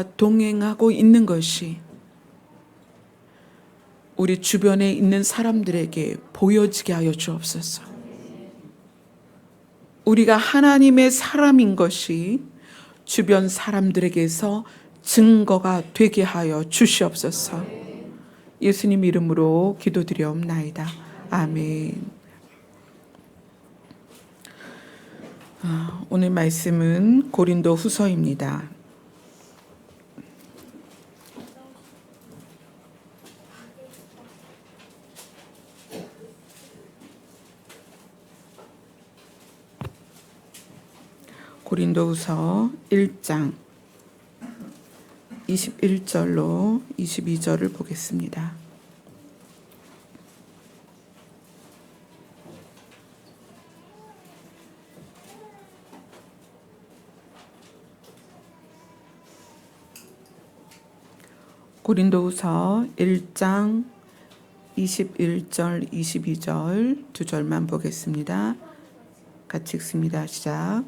동행하고 있는 것이 우리 주변에 있는 사람들에게 보여지게 하여 주옵소서. 우리가 하나님의 사람인 것이 주변 사람들에게서 증거가 되게 하여 주시옵소서. 예수님 이름으로 기도드리옵나이다. 아멘. 오늘 말씀은 고린도 후서입니다. 고린도후서 1장 21절로 22절을 보겠습니다. 고린도후서 1장 21절 22절 두 절만 보겠습니다. 같이 읽습니다. 시작.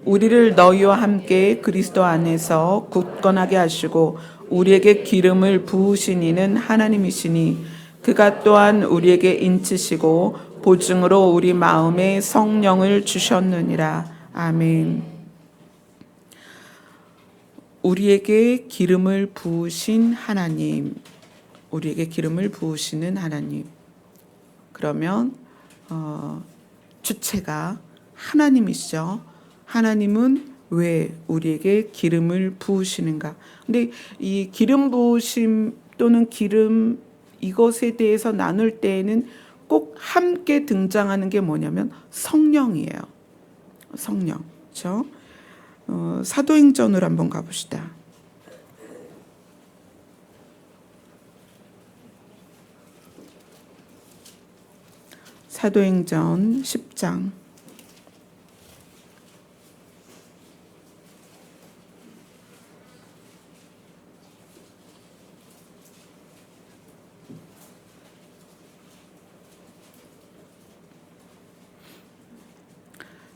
우리를 너희와 함께 그리스도 안에서 굳건하게 하시고 우리에게 기름을 부으신 이는 하나님이시니 그가 또한 우리에게 인치시고 보증으로 우리 마음에 성령을 주셨느니라. 아멘. 우리에게 기름을 부으신 하나님, 우리에게 기름을 부으시는 하나님. 그러면 주체가 하나님이시죠. 하나님은 왜 우리에게 기름을 부으시는가? 근데 이 기름 부으심 또는 기름 이것에 대해서 나눌 때에는 꼭 함께 등장하는 게 뭐냐면 성령이에요. 성령. 그렇죠? 사도행전으로 한번 가봅시다. 사도행전 10장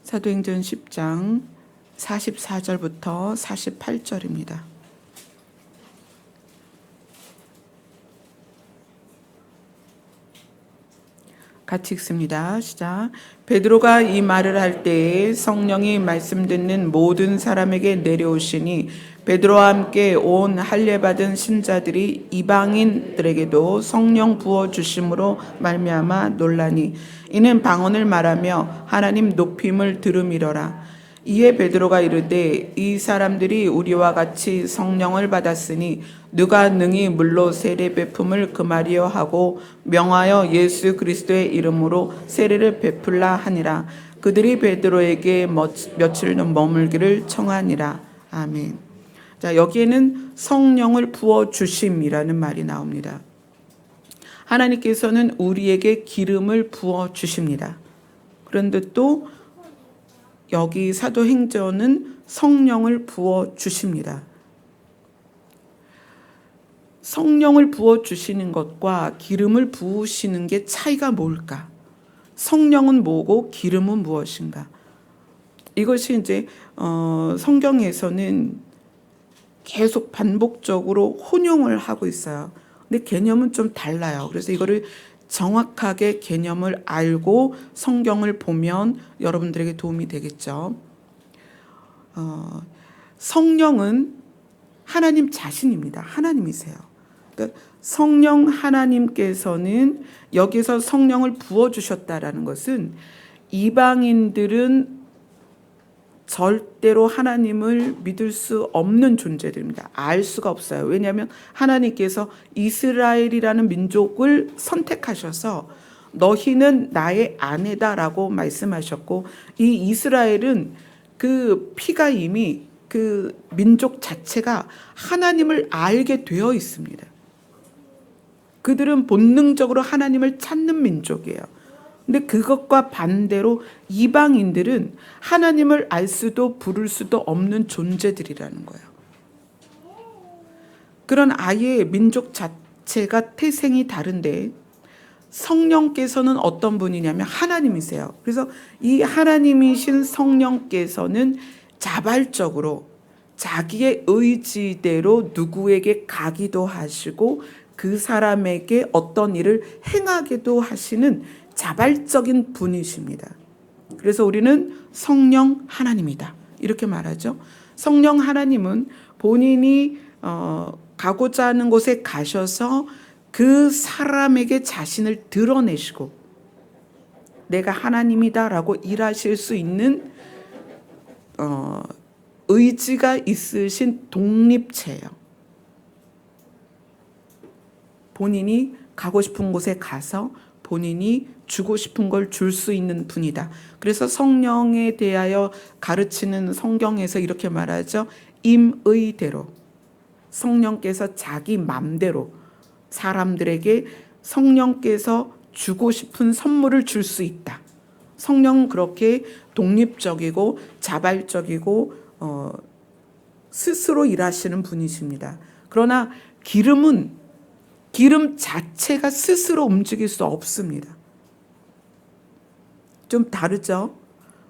사도행전 10장 44절부터 48절입니다. 같이 읽습니다. 시작. 베드로가 이 말을 할 때에 성령이 말씀 듣는 모든 사람에게 내려오시니 베드로와 함께 온 할례받은 신자들이 이방인들에게도 성령 부어 주심으로 말미암아 놀라니 이는 방언을 말하며 하나님 높임을 들음이러라. 이에 베드로가 이르되 이 사람들이 우리와 같이 성령을 받았으니 누가 능히 물로 세례 베품을 금하리요 하고 명하여 예수 그리스도의 이름으로 세례를 베풀라 하니라. 그들이 베드로에게 며칠 머물기를 청하니라. 아멘. 자, 여기에는 성령을 부어 주심이라는 말이 나옵니다. 하나님께서는 우리에게 기름을 부어 주십니다. 그런데 또 여기 사도행전은 성령을 부어 주십니다. 성령을 부어 주시는 것과 기름을 부으시는 게 차이가 뭘까? 성령은 뭐고 기름은 무엇인가? 이것이 이제 성경에서는 계속 반복적으로 혼용을 하고 있어요. 근데 개념은 좀 달라요. 그래서 이거를 정확하게 개념을 알고 성경을 보면 여러분들에게 도움이 되겠죠. 성령은 하나님 자신입니다. 하나님이세요. 그러니까 성령 하나님께서는 여기서 성령을 부어주셨다라는 것은 이방인들은 절대로 하나님을 믿을 수 없는 존재들입니다. 알 수가 없어요. 왜냐하면 하나님께서 이스라엘이라는 민족을 선택하셔서 너희는 나의 아내다라고 말씀하셨고 이 이스라엘은 그 피가 이미 그 민족 자체가 하나님을 알게 되어 있습니다. 그들은 본능적으로 하나님을 찾는 민족이에요. 근데 그것과 반대로 이방인들은 하나님을 알 수도 부를 수도 없는 존재들이라는 거예요. 그런 아예 민족 자체가 태생이 다른데 성령께서는 어떤 분이냐면 하나님이세요. 그래서 이 하나님이신 성령께서는 자발적으로 자기의 의지대로 누구에게 가기도 하시고 그 사람에게 어떤 일을 행하기도 하시는 자발적인 분이십니다. 그래서 우리는 성령 하나님이다 이렇게 말하죠. 성령 하나님은 본인이 가고자 하는 곳에 가셔서 그 사람에게 자신을 드러내시고 내가 하나님이다라고 일하실 수 있는 의지가 있으신 독립체예요. 본인이 가고 싶은 곳에 가서 본인이 주고 싶은 걸 줄 수 있는 분이다. 그래서 성령에 대하여 가르치는 성경에서 이렇게 말하죠. 임의대로 성령께서 자기 맘대로 사람들에게 성령께서 주고 싶은 선물을 줄 수 있다. 성령은 그렇게 독립적이고 자발적이고 스스로 일하시는 분이십니다. 그러나 기름 자체가 스스로 움직일 수 없습니다. 좀 다르죠?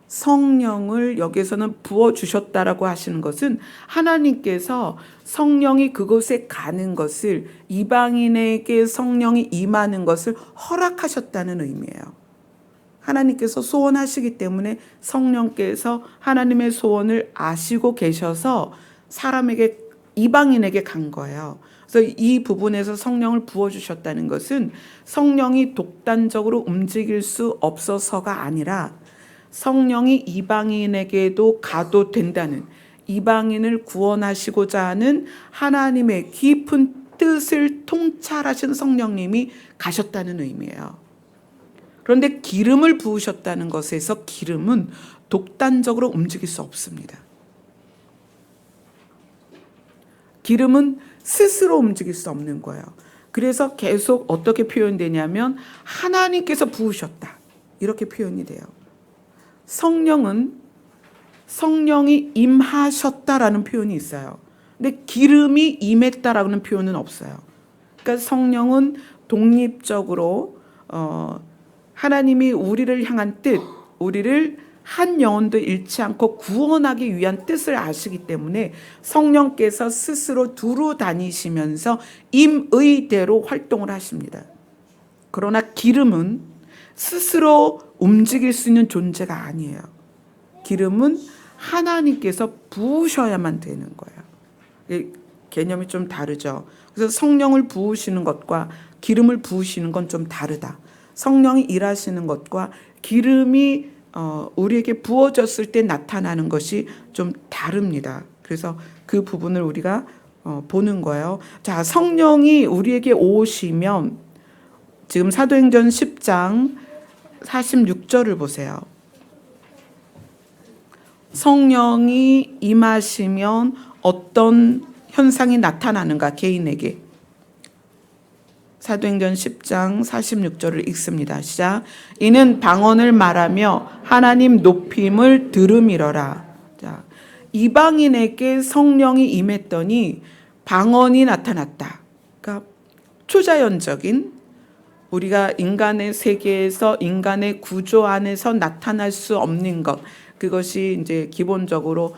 성령을 여기서는 부어주셨다라고 하시는 것은 하나님께서 성령이 그곳에 가는 것을 이방인에게 성령이 임하는 것을 허락하셨다는 의미예요. 하나님께서 소원하시기 때문에 성령께서 하나님의 소원을 아시고 계셔서 사람에게 이방인에게 간 거예요. 그래서 이 부분에서 성령을 부어주셨다는 것은 성령이 독단적으로 움직일 수 없어서가 아니라 성령이 이방인에게도 가도 된다는 이방인을 구원하시고자 하는 하나님의 깊은 뜻을 통찰하신 성령님이 가셨다는 의미예요. 그런데 기름을 부으셨다는 것에서 기름은 독단적으로 움직일 수 없습니다. 기름은 스스로 움직일 수 없는 거예요. 그래서 계속 어떻게 표현되냐면 하나님께서 부으셨다 이렇게 표현이 돼요. 성령은 성령이 임하셨다라는 표현이 있어요. 근데 기름이 임했다라는 표현은 없어요. 그러니까 성령은 독립적으로 하나님이 우리를 향한 뜻, 우리를 한 영혼도 잃지 않고 구원하기 위한 뜻을 아시기 때문에 성령께서 스스로 두루 다니시면서 임의대로 활동을 하십니다. 그러나 기름은 스스로 움직일 수 있는 존재가 아니에요. 기름은 하나님께서 부으셔야만 되는 거예요. 개념이 좀 다르죠. 그래서 성령을 부으시는 것과 기름을 부으시는 건 좀 다르다. 성령이 일하시는 것과 기름이 우리에게 부어졌을 때 나타나는 것이 좀 다릅니다. 그래서 그 부분을 우리가 보는 거예요. 자, 성령이 우리에게 오시면 지금 사도행전 10장 46절을 보세요. 성령이 임하시면 어떤 현상이 나타나는가 개인에게. 사도행전 10장 46절을 읽습니다. 시작. 이는 방언을 말하며 하나님 높임을 들음이러라. 자, 이방인에게 성령이 임했더니 방언이 나타났다. 그러니까 초자연적인 우리가 인간의 세계에서 인간의 구조 안에서 나타날 수 없는 것, 그것이 이제 기본적으로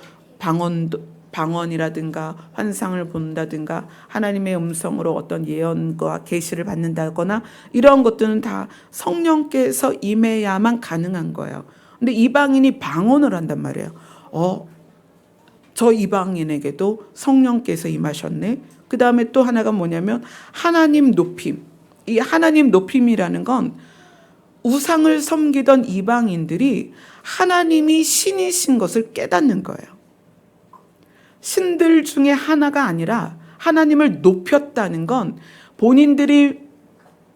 방언이라든가 환상을 본다든가 하나님의 음성으로 어떤 예언과 계시를 받는다거나 이런 것들은 다 성령께서 임해야만 가능한 거예요. 근데 이방인이 방언을 한단 말이에요. 저 이방인에게도 성령께서 임하셨네. 그 다음에 또 하나가 뭐냐면 하나님 높임. 이 하나님 높임이라는 건 우상을 섬기던 이방인들이 하나님이 신이신 것을 깨닫는 거예요. 신들 중에 하나가 아니라 하나님을 높였다는 건 본인들이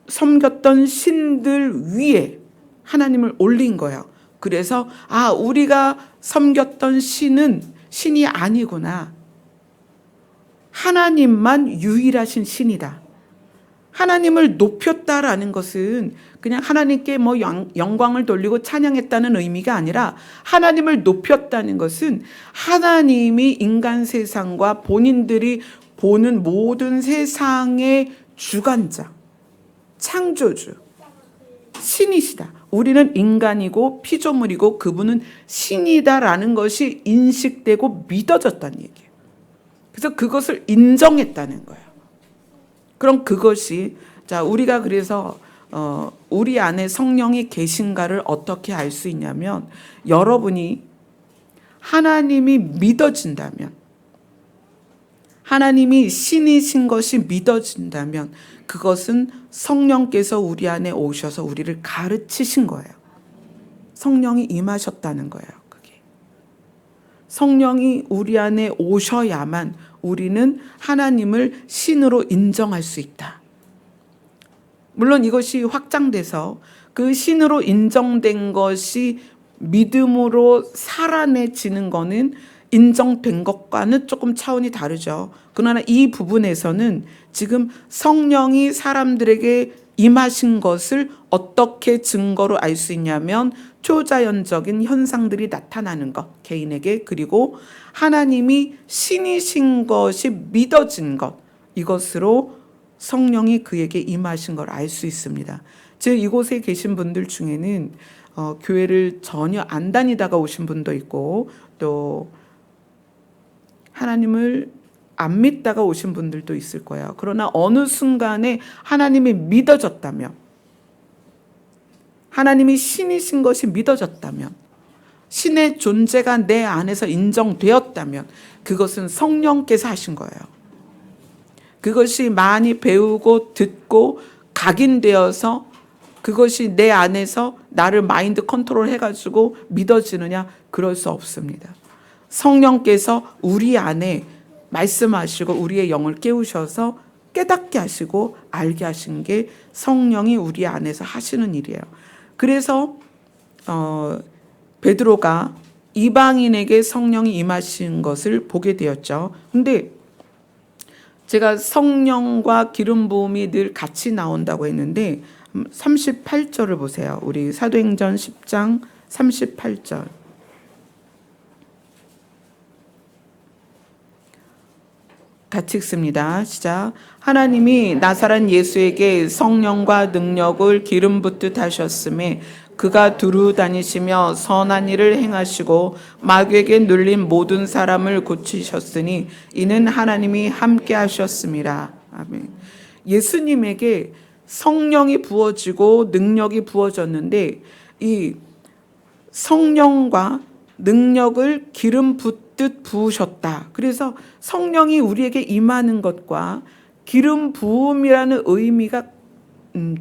섬겼던 신들 위에 하나님을 올린 거예요. 그래서 우리가 섬겼던 신은 신이 아니구나. 하나님만 유일하신 신이다. 하나님을 높였다라는 것은 그냥 하나님께 영광을 돌리고 찬양했다는 의미가 아니라 하나님을 높였다는 것은 하나님이 인간 세상과 본인들이 보는 모든 세상의 주관자, 창조주, 신이시다. 우리는 인간이고 피조물이고 그분은 신이다라는 것이 인식되고 믿어졌다는 얘기예요. 그래서 그것을 인정했다는 거예요. 그럼 그것이 자 우리가 그래서 우리 안에 성령이 계신가를 어떻게 알 수 있냐면 여러분이 하나님이 믿어진다면 하나님이 신이신 것이 믿어진다면 그것은 성령께서 우리 안에 오셔서 우리를 가르치신 거예요. 성령이 임하셨다는 거예요. 그게. 성령이 우리 안에 오셔야만 우리는 하나님을 신으로 인정할 수 있다. 물론 이것이 확장돼서 그 신으로 인정된 것이 믿음으로 살아내지는 거는 인정된 것과는 조금 차원이 다르죠. 그러나 이 부분에서는 지금 성령이 사람들에게 임하신 것을 어떻게 증거로 알 수 있냐면 초자연적인 현상들이 나타나는 것, 개인에게. 그리고 하나님이 신이신 것이 믿어진 것, 이것으로 성령이 그에게 임하신 걸 알 수 있습니다. 즉 이곳에 계신 분들 중에는 교회를 전혀 안 다니다가 오신 분도 있고 또 하나님을 안 믿다가 오신 분들도 있을 거예요. 그러나 어느 순간에 하나님이 믿어졌다면, 하나님이 신이신 것이 믿어졌다면, 신의 존재가 내 안에서 인정되었다면 그것은 성령께서 하신 거예요. 그것이 많이 배우고 듣고 각인되어서 그것이 내 안에서 나를 마인드 컨트롤 해가지고 믿어지느냐? 그럴 수 없습니다. 성령께서 우리 안에 말씀하시고 우리의 영을 깨우셔서 깨닫게 하시고 알게 하신 게 성령이 우리 안에서 하시는 일이에요. 그래서 베드로가 이방인에게 성령이 임하신 것을 보게 되었죠. 근데 제가 성령과 기름 부음이 늘 같이 나온다고 했는데 38절을 보세요. 우리 사도행전 10장 38절. 같이 읽습니다. 시작. 하나님이 나사렛 예수에게 성령과 능력을 기름 붓듯 하셨음에 그가 두루 다니시며 선한 일을 행하시고 마귀에게 눌린 모든 사람을 고치셨으니 이는 하나님이 함께 하셨습니다. 아멘. 예수님에게 성령이 부어지고 능력이 부어졌는데 이 성령과 능력을 기름 붓듯 부으셨다. 그래서 성령이 우리에게 임하는 것과 기름 부음이라는 의미가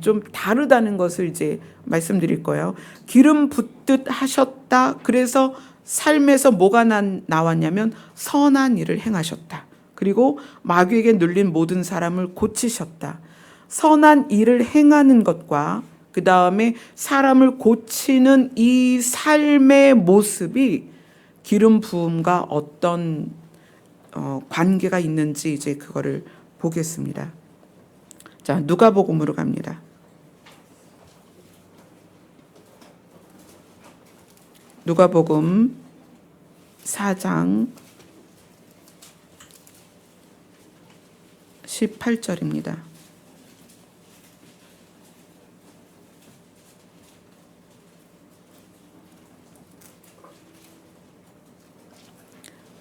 좀 다르다는 것을 이제 말씀드릴 거예요. 기름 붓듯 하셨다. 그래서 삶에서 뭐가 나왔냐면 선한 일을 행하셨다. 그리고 마귀에게 눌린 모든 사람을 고치셨다. 선한 일을 행하는 것과 그 다음에 사람을 고치는 이 삶의 모습이 기름 부음과 어떤 관계가 있는지 이제 그거를 보겠습니다. 자, 누가복음으로 갑니다. 누가복음 4장 18절입니다.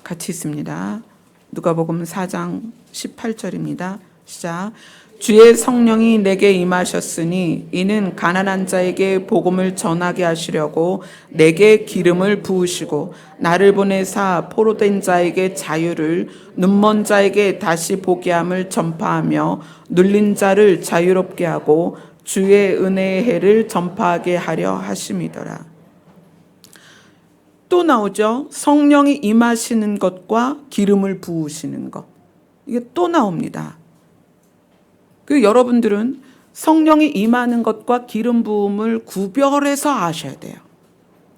같이 있습니다. 누가복음 4장 18절입니다. 시작. 주의 성령이 내게 임하셨으니 이는 가난한 자에게 복음을 전하게 하시려고 내게 기름을 부으시고 나를 보내사 포로된 자에게 자유를 눈먼 자에게 다시 보게 함을 전파하며 눌린 자를 자유롭게 하고 주의 은혜의 해를 전파하게 하려 하심이더라. 또 나오죠. 성령이 임하시는 것과 기름을 부으시는 것. 이게 또 나옵니다. 그 여러분들은 성령이 임하는 것과 기름 부음을 구별해서 아셔야 돼요.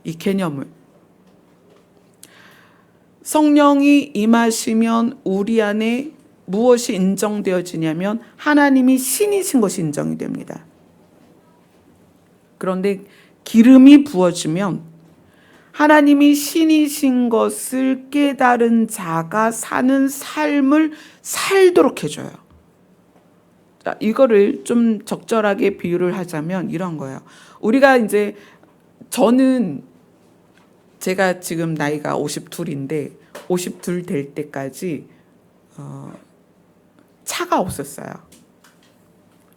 이 개념을. 성령이 임하시면 우리 안에 무엇이 인정되어지냐면 하나님이 신이신 것이 인정이 됩니다. 그런데 기름이 부어지면 하나님이 신이신 것을 깨달은 자가 사는 삶을 살도록 해줘요. 자, 이거를 좀 적절하게 비유를 하자면 이런 거예요. 우리가 이제 저는 제가 지금 나이가 52인데 52 될 때까지 차가 없었어요.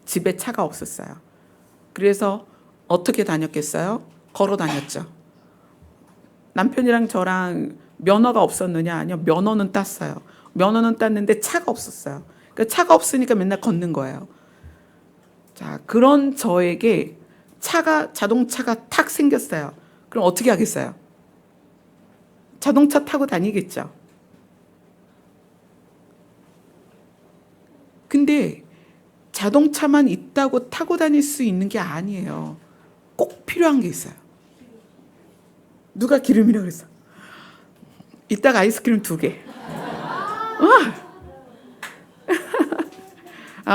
집에 차가 없었어요. 그래서 어떻게 다녔겠어요? 걸어 다녔죠. 남편이랑 저랑 면허가 없었느냐? 아니요. 면허는 땄어요. 면허는 땄는데 차가 없었어요. 그러니까 차가 없으니까 맨날 걷는 거예요. 자, 그런 저에게 자동차가 탁 생겼어요. 그럼 어떻게 하겠어요? 자동차 타고 다니겠죠. 근데 자동차만 있다고 타고 다닐 수 있는 게 아니에요. 꼭 필요한 게 있어요. 누가 기름이라고 그랬어? 이따가 아이스크림 2개.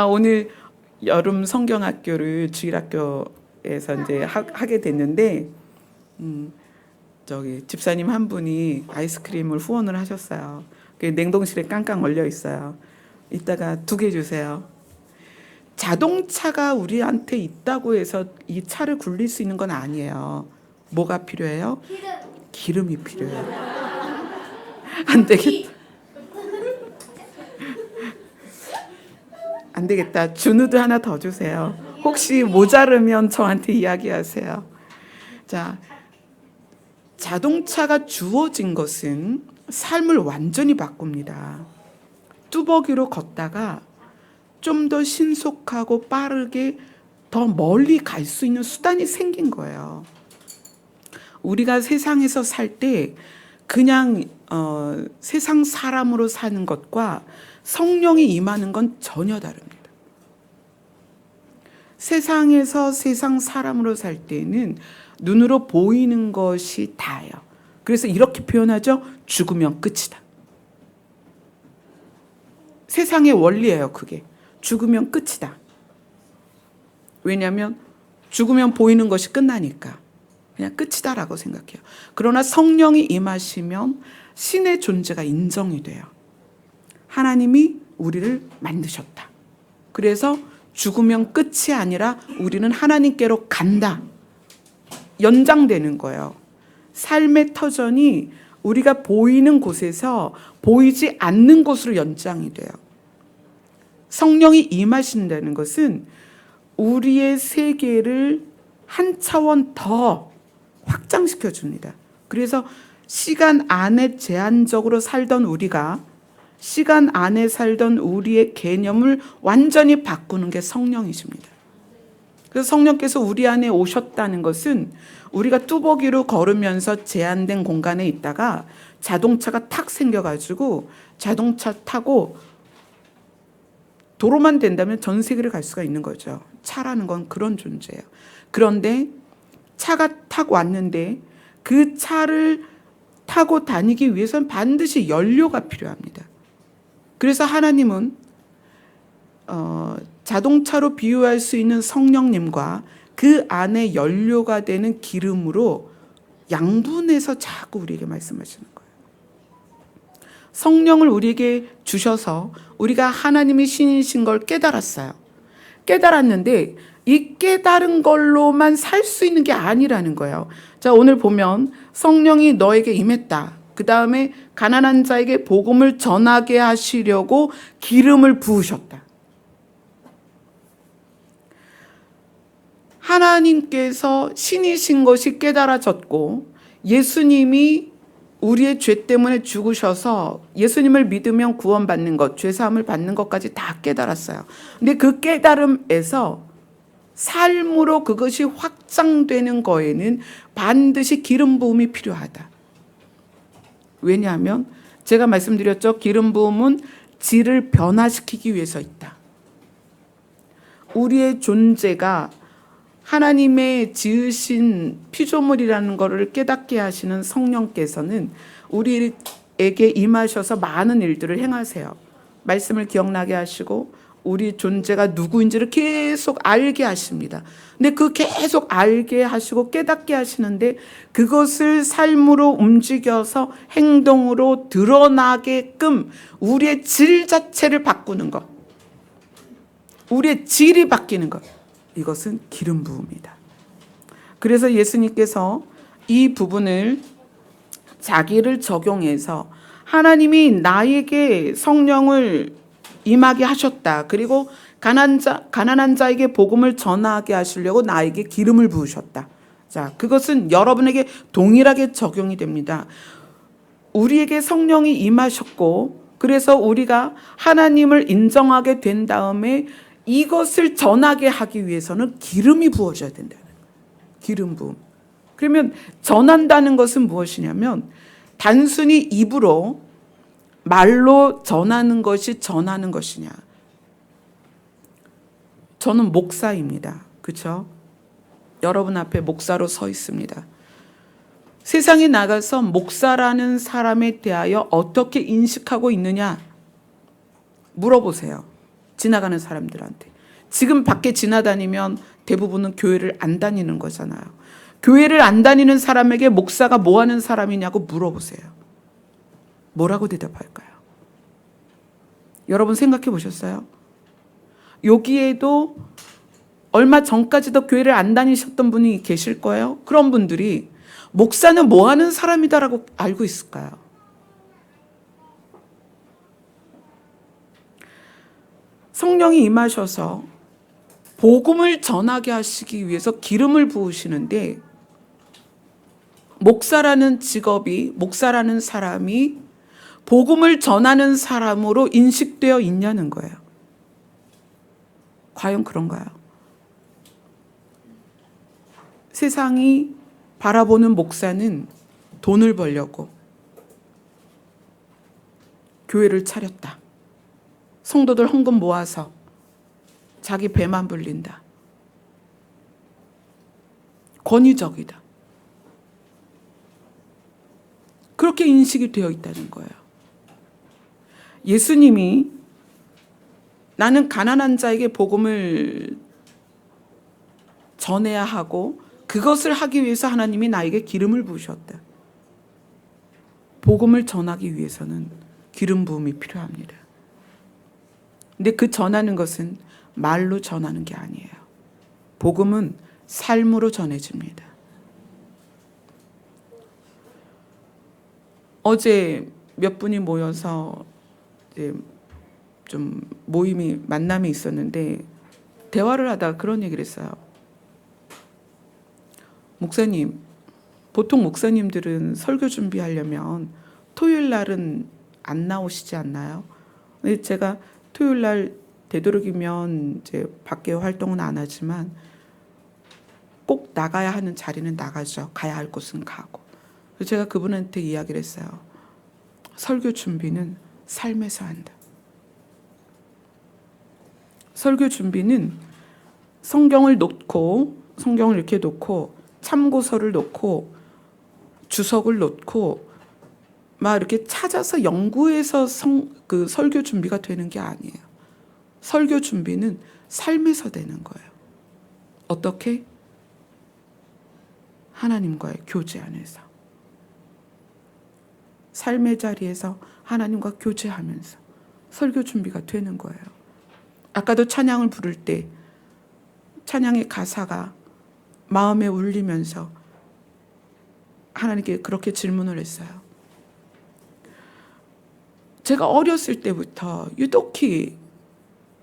오늘 여름 성경학교를 주일학교에서 이제 하게 됐는데, 저기 집사님 한 분이 아이스크림을 후원을 하셨어요. 냉동실에 깡깡 얼려 있어요. 이따가 2개 주세요. 자동차가 우리한테 있다고 해서 이 차를 굴릴 수 있는 건 아니에요. 뭐가 필요해요? 기름이 필요해요. 안 되겠다. 안 되겠다. 준우도 하나 더 주세요. 혹시 모자르면 저한테 이야기하세요. 자, 자동차가 주어진 것은 삶을 완전히 바꿉니다. 뚜벅이로 걷다가 좀 더 신속하고 빠르게 더 멀리 갈 수 있는 수단이 생긴 거예요. 우리가 세상에서 살 때 그냥 세상 사람으로 사는 것과 성령이 임하는 건 전혀 다릅니다. 세상에서 세상 사람으로 살 때는 눈으로 보이는 것이 다예요. 그래서 이렇게 표현하죠. 죽으면 끝이다. 세상의 원리예요, 그게. 죽으면 끝이다. 왜냐하면 죽으면 보이는 것이 끝나니까. 그냥 끝이다라고 생각해요. 그러나 성령이 임하시면 신의 존재가 인정이 돼요. 하나님이 우리를 만드셨다. 그래서 죽으면 끝이 아니라 우리는 하나님께로 간다. 연장되는 거예요. 삶의 터전이 우리가 보이는 곳에서 보이지 않는 곳으로 연장이 돼요. 성령이 임하신다는 것은 우리의 세계를 한 차원 더 확장시켜 줍니다. 그래서 시간 안에 제한적으로 살던 우리가 시간 안에 살던 우리의 개념을 완전히 바꾸는 게 성령이십니다. 그래서 성령께서 우리 안에 오셨다는 것은 우리가 뚜벅이로 걸으면서 제한된 공간에 있다가 자동차가 탁 생겨가지고 자동차 타고 도로만 된다면 전 세계를 갈 수가 있는 거죠. 차라는 건 그런 존재예요. 그런데 차가 타고 왔는데 그 차를 타고 다니기 위해서는 반드시 연료가 필요합니다. 그래서 하나님은 자동차로 비유할 수 있는 성령님과 그 안에 연료가 되는 기름으로 양분해서 자꾸 우리에게 말씀하시는 거예요. 성령을 우리에게 주셔서 우리가 하나님이 신이신 걸 깨달았어요. 깨달았는데 이 깨달은 걸로만 살 수 있는 게 아니라는 거예요. 자, 오늘 보면 성령이 너에게 임했다. 그 다음에 가난한 자에게 복음을 전하게 하시려고 기름을 부으셨다. 하나님께서 신이신 것이 깨달아졌고 예수님이 우리의 죄 때문에 죽으셔서 예수님을 믿으면 구원받는 것, 죄사함을 받는 것까지 다 깨달았어요. 근데 그 깨달음에서 삶으로 그것이 확장되는 거에는 반드시 기름 부음이 필요하다. 왜냐하면 제가 말씀드렸죠. 기름 부음은 질을 변화시키기 위해서 있다. 우리의 존재가 하나님의 지으신 피조물이라는 것을 깨닫게 하시는 성령께서는 우리에게 임하셔서 많은 일들을 행하세요. 말씀을 기억나게 하시고 우리 존재가 누구인지를 계속 알게 하십니다. 근데 그 계속 알게 하시고 깨닫게 하시는데 그것을 삶으로 움직여서 행동으로 드러나게끔 우리의 질 자체를 바꾸는 것, 우리의 질이 바뀌는 것, 이것은 기름 부음이다. 그래서 예수님께서 이 부분을 자기를 적용해서 하나님이 나에게 성령을 임하게 하셨다. 그리고 가난한 자에게 복음을 전하게 하시려고 나에게 기름을 부으셨다. 자, 그것은 여러분에게 동일하게 적용이 됩니다. 우리에게 성령이 임하셨고, 그래서 우리가 하나님을 인정하게 된 다음에 이것을 전하게 하기 위해서는 기름이 부어져야 된다는 거예요. 기름 부음. 그러면 전한다는 것은 무엇이냐면 단순히 입으로 말로 전하는 것이 전하는 것이냐. 저는 목사입니다. 그렇죠? 여러분 앞에 목사로 서 있습니다. 세상에 나가서 목사라는 사람에 대하여 어떻게 인식하고 있느냐 물어보세요. 지나가는 사람들한테. 지금 밖에 지나다니면 대부분은 교회를 안 다니는 거잖아요. 교회를 안 다니는 사람에게 목사가 뭐 하는 사람이냐고 물어보세요. 뭐라고 대답할까요? 여러분 생각해 보셨어요? 여기에도 얼마 전까지도 교회를 안 다니셨던 분이 계실 거예요. 그런 분들이 목사는 뭐 하는 사람이다라고 알고 있을까요? 성령이 임하셔서 복음을 전하게 하시기 위해서 기름을 부으시는데 목사라는 직업이, 목사라는 사람이 복음을 전하는 사람으로 인식되어 있냐는 거예요. 과연 그런가요? 세상이 바라보는 목사는 돈을 벌려고 교회를 차렸다. 성도들 헌금 모아서 자기 배만 불린다. 권위적이다. 그렇게 인식이 되어 있다는 거예요. 예수님이 나는 가난한 자에게 복음을 전해야 하고 그것을 하기 위해서 하나님이 나에게 기름을 부으셨다. 복음을 전하기 위해서는 기름 부음이 필요합니다. 근데 그 전하는 것은 말로 전하는 게 아니에요. 복음은 삶으로 전해집니다. 어제 몇 분이 모여서 이제 좀 만남이 있었는데 대화를 하다가 그런 얘기를 했어요. 목사님, 보통 목사님들은 설교 준비하려면 토요일 날은 안 나오시지 않나요? 근데 제가 토요일 날 되도록이면 이제 밖에 활동은 안 하지만 꼭 나가야 하는 자리는 나가죠. 가야 할 곳은 가고. 그래서 제가 그분한테 이야기를 했어요. 설교 준비는 삶에서 한다. 설교 준비는 성경을 이렇게 놓고 참고서를 놓고 주석을 놓고 막 이렇게 찾아서 연구해서 그 설교 준비가 되는 게 아니에요. 설교 준비는 삶에서 되는 거예요. 어떻게? 하나님과의 교제 안에서. 삶의 자리에서 하나님과 교제하면서 설교 준비가 되는 거예요. 아까도 찬양을 부를 때 찬양의 가사가 마음에 울리면서 하나님께 그렇게 질문을 했어요. 제가 어렸을 때부터 유독히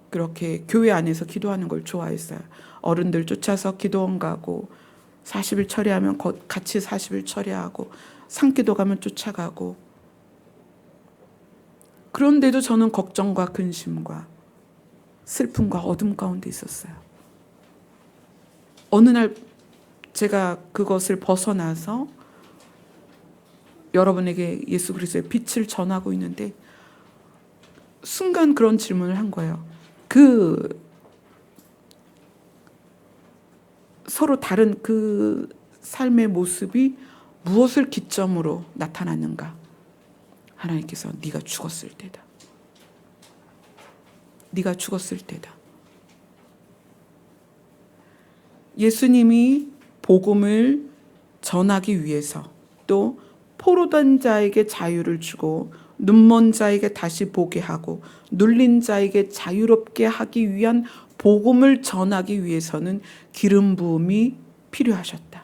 그렇게 교회 안에서 기도하는 걸 좋아했어요. 어른들 쫓아서 기도원 가고 40일 철회하면 같이 40일 철회하고 산기도 가면 쫓아가고. 그런데도 저는 걱정과 근심과 슬픔과 어둠 가운데 있었어요. 어느 날 제가 그것을 벗어나서 여러분에게 예수 그리스도의 빛을 전하고 있는데 순간 그런 질문을 한 거예요. 서로 다른 그 삶의 모습이 무엇을 기점으로 나타나는가? 하나님께서 네가 죽었을 때다. 네가 죽었을 때다. 예수님이 복음을 전하기 위해서 또 포로된 자에게 자유를 주고 눈먼 자에게 다시 보게 하고 눌린 자에게 자유롭게 하기 위한 복음을 전하기 위해서는 기름 부음이 필요하셨다.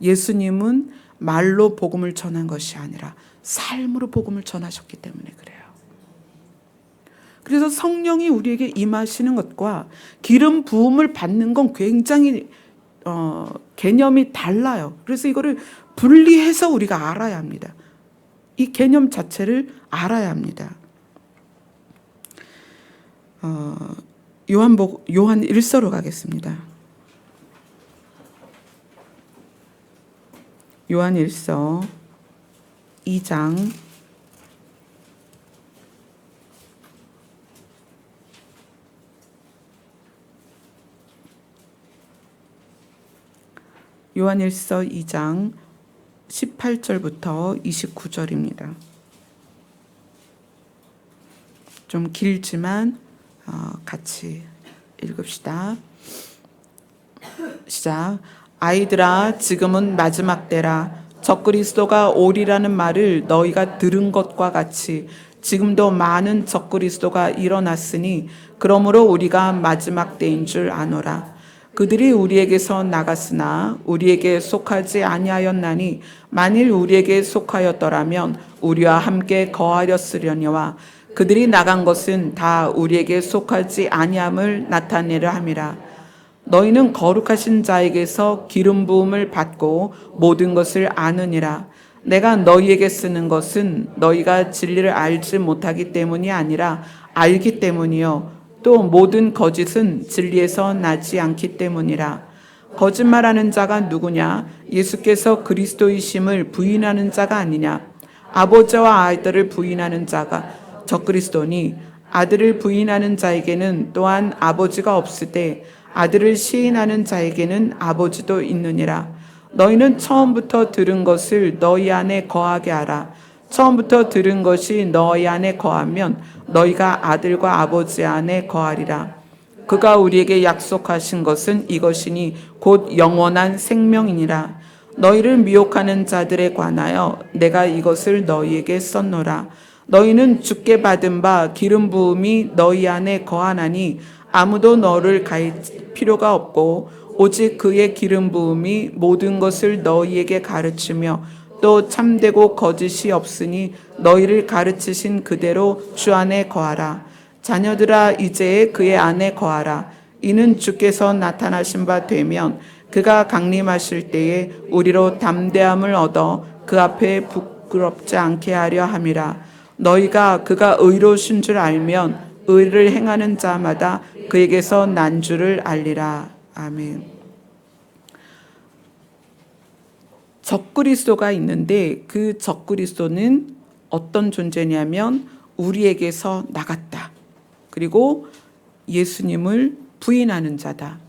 예수님은 말로 복음을 전한 것이 아니라 삶으로 복음을 전하셨기 때문에 그래요. 그래서 성령이 우리에게 임하시는 것과 기름 부음을 받는 건 굉장히 개념이 달라요. 그래서 이거를 분리해서 우리가 알아야 합니다. 이 개념 자체를 알아야 합니다. 요한 1서로 가겠습니다. 요한 1서 2장 18절부터 29절입니다. 좀 길지만 같이 읽읍시다. 시작. 아이들아, 지금은 마지막 때라. 적그리스도가 오리라는 말을 너희가 들은 것과 같이 지금도 많은 적그리스도가 일어났으니 그러므로 우리가 마지막 때인 줄 아노라. 그들이 우리에게서 나갔으나 우리에게 속하지 아니하였나니 만일 우리에게 속하였더라면 우리와 함께 거하였으려니와 그들이 나간 것은 다 우리에게 속하지 아니함을 나타내려 함이라. 너희는 거룩하신 자에게서 기름 부음을 받고 모든 것을 아느니라. 내가 너희에게 쓰는 것은 너희가 진리를 알지 못하기 때문이 아니라 알기 때문이요 또 모든 거짓은 진리에서 나지 않기 때문이라. 거짓말하는 자가 누구냐? 예수께서 그리스도이심을 부인하는 자가 아니냐? 아버지와 아들을 부인하는 자가 적그리스도니 아들을 부인하는 자에게는 또한 아버지가 없으되 아들을 시인하는 자에게는 아버지도 있느니라. 너희는 처음부터 들은 것을 너희 안에 거하게 하라. 처음부터 들은 것이 너희 안에 거하면 너희가 아들과 아버지 안에 거하리라. 그가 우리에게 약속하신 것은 이것이니 곧 영원한 생명이니라. 너희를 미혹하는 자들에 관하여 내가 이것을 너희에게 썼노라. 너희는 주께 받은 바 기름 부음이 너희 안에 거하나니 아무도 너를 가르칠 필요가 없고 오직 그의 기름 부음이 모든 것을 너희에게 가르치며 또 참되고 거짓이 없으니 너희를 가르치신 그대로 주 안에 거하라. 자녀들아, 이제 그의 안에 거하라. 이는 주께서 나타나신 바 되면 그가 강림하실 때에 우리로 담대함을 얻어 그 앞에 부끄럽지 않게 하려 함이라. 너희가 그가 의로우신 줄 알면 의를 행하는 자마다 그에게서 난 줄을 알리라. 아멘. 적그리스도가 있는데 그 적그리스도는 어떤 존재냐면 우리에게서 나갔다. 그리고 예수님을 부인하는 자다.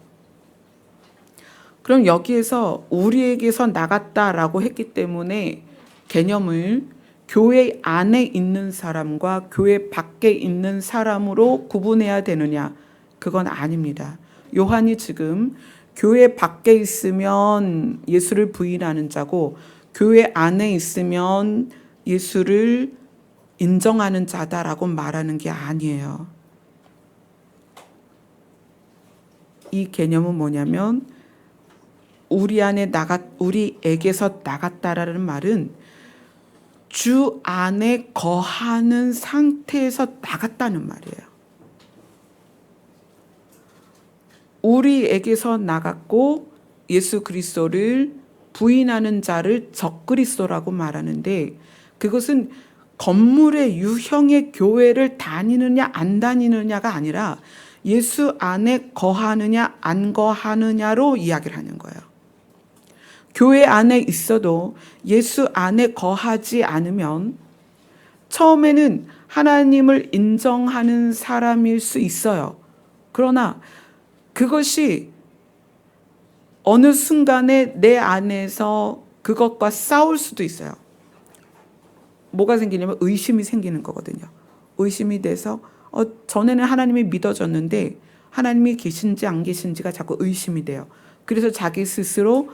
그럼 여기에서 우리에게서 나갔다라고 했기 때문에 개념을 교회 안에 있는 사람과 교회 밖에 있는 사람으로 구분해야 되느냐? 그건 아닙니다. 요한이 지금 교회 밖에 있으면 예수를 부인하는 자고 교회 안에 있으면 예수를 인정하는 자다라고 말하는 게 아니에요. 이 개념은 뭐냐면 우리에게서 나갔다라는 말은 주 안에 거하는 상태에서 나갔다는 말이에요. 우리에게서 나갔고 예수 그리스도를 부인하는 자를 적그리스도라고 말하는데 그것은 건물의 유형의 교회를 다니느냐 안 다니느냐가 아니라 예수 안에 거하느냐 안 거하느냐로 이야기를 하는 거예요. 교회 안에 있어도 예수 안에 거하지 않으면 처음에는 하나님을 인정하는 사람일 수 있어요. 그러나 그것이 어느 순간에 내 안에서 그것과 싸울 수도 있어요. 뭐가 생기냐면 의심이 생기는 거거든요. 의심이 돼서 전에는 하나님이 믿어졌는데 하나님이 계신지 안 계신지가 자꾸 의심이 돼요. 그래서 자기 스스로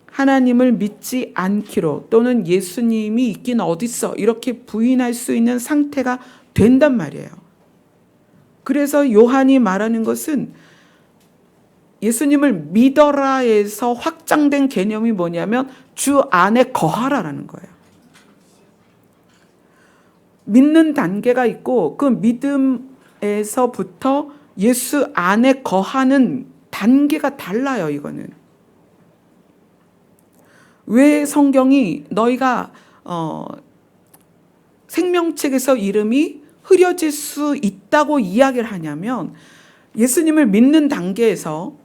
하나님을 믿지 않기로 또는 예수님이 있긴 어딨어 이렇게 부인할 수 있는 상태가 된단 말이에요. 그래서 요한이 말하는 것은 예수님을 믿어라에서 확장된 개념이 뭐냐면 주 안에 거하라라는 거예요. 믿는 단계가 있고 그 믿음에서부터 예수 안에 거하는 단계가 달라요. 이거는 왜 성경이 너희가 생명책에서 이름이 흐려질 수 있다고 이야기를 하냐면, 예수님을 믿는 단계에서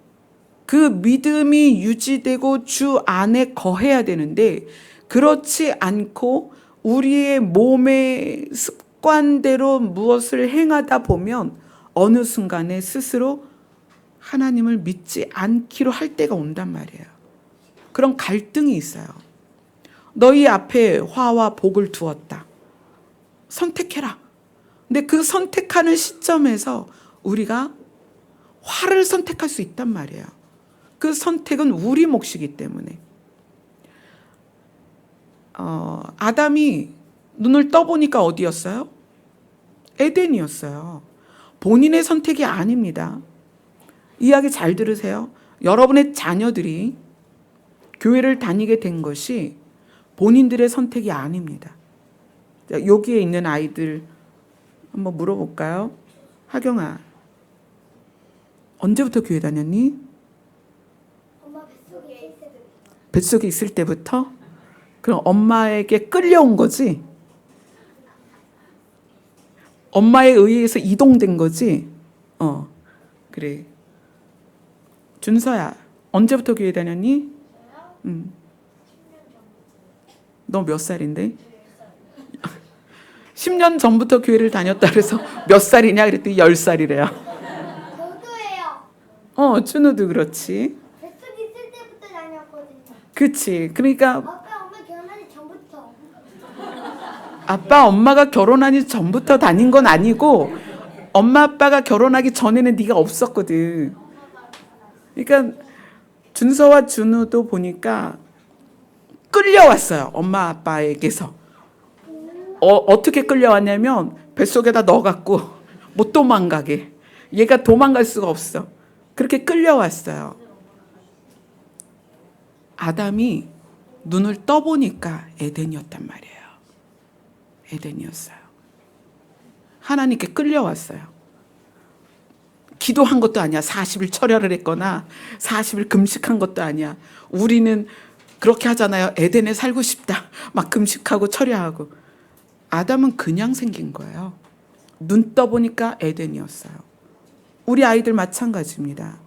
그 믿음이 유지되고 주 안에 거해야 되는데, 그렇지 않고 우리의 몸의 습관대로 무엇을 행하다 보면 어느 순간에 스스로 하나님을 믿지 않기로 할 때가 온단 말이에요. 그런 갈등이 있어요. 너희 앞에 화와 복을 두었다. 선택해라. 근데 그 선택하는 시점에서 우리가 화를 선택할 수 있단 말이에요. 그 선택은 우리 몫이기 때문에. 아담이 눈을 떠보니까 어디였어요? 에덴이었어요. 본인의 선택이 아닙니다. 이야기 잘 들으세요. 여러분의 자녀들이 교회를 다니게 된 것이 본인들의 선택이 아닙니다. 여기에 있는 아이들 한번 물어볼까요? 하경아, 언제부터 교회 다녔니? 엄마 뱃속에 있을 때부터. 뱃속에 있을 때부터? 그럼 엄마에게 끌려온 거지? 엄마에 의해서 이동된 거지? 그래. 준서야, 언제부터 교회 다녔니? 너 몇 살인데? 10년 전부터 교회를 다녔다 그래서 몇 살이냐 그랬더니 10살이래요. 저도예요. 준우도 그렇지. 뱃속에 있을 때부터 다녔거든요. 그치. 그러니까 아빠 엄마 결혼하기 전부터. 아빠 엄마가 결혼하기 전부터 다닌 건 아니고, 엄마 아빠가 결혼하기 전에는 네가 없었거든. 그러니까 준서와 준우도 보니까 끌려왔어요. 엄마 아빠에게서. 어떻게 끌려왔냐면 뱃속에다 넣어갖고 못 도망가게. 얘가 도망갈 수가 없어. 그렇게 끌려왔어요. 아담이 눈을 떠보니까 에덴이었단 말이에요. 에덴이었어요. 하나님께 끌려왔어요. 기도한 것도 아니야. 40일 철야를 했거나 40일 금식한 것도 아니야. 우리는 그렇게 하잖아요. 에덴에 살고 싶다. 막 금식하고 철야하고. 아담은 그냥 생긴 거예요. 눈 떠보니까 에덴이었어요. 우리 아이들 마찬가지입니다.